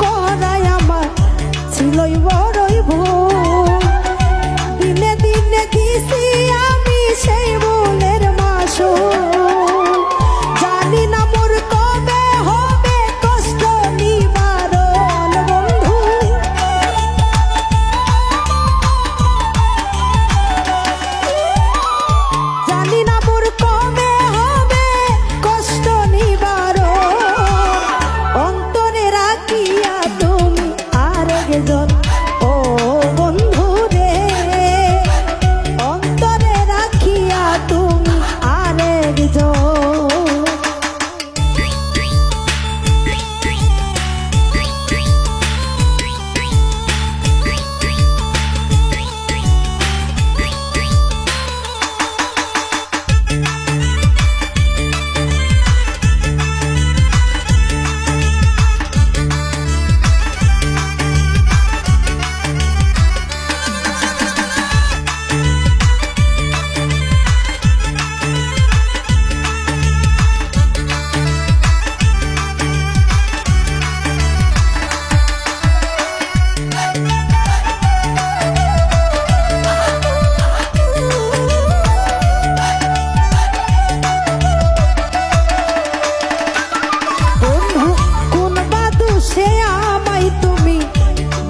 করাই আমার ছিলই বড়ই ভুল। দিনে দিনে দিছি আমি সেই ভুলের মাসুল। জানি না মোর কবে হবে কষ্ট নিবারণ বন্ধু। জানি না মোর কবে হবে কষ্ট নিবারণ। অন্তরে রাখিয়া তুমি আরেকজন ও বন্ধু রে। অন্তরে রাখিয়া তুমি আরেকজন।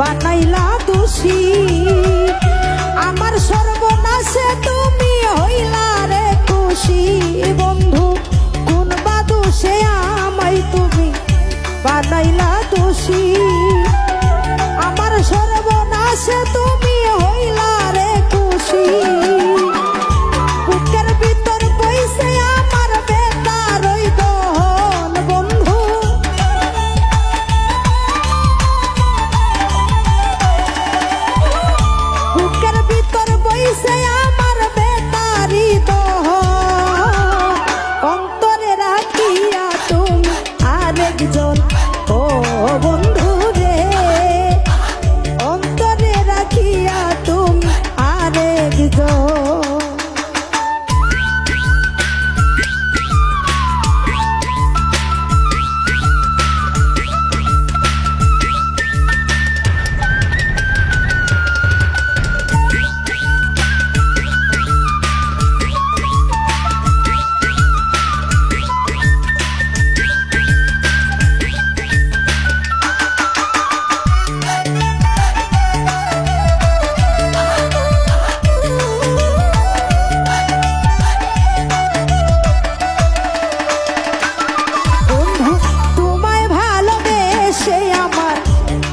বানাইলা দোষী আমার সর্বনাশে তুমি হইলা রে খুশি। বন্ধু কোন বাদুষে আমায় তুমি বানাইলা দোষী আমার সর্বনাশে তুমি হইলা রে খুশি। বুকের ভিতর বইছে আমার বেতার ওই দহন বন্ধু। বুকের ভিতর বইছে আমার বেতারি দহন। অন্তরে রাখিয়া তুমি আরেকজন ও বন্ধু রে। অন্তরে রাখিয়া তুমি আরেকজন।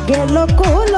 গেল কুল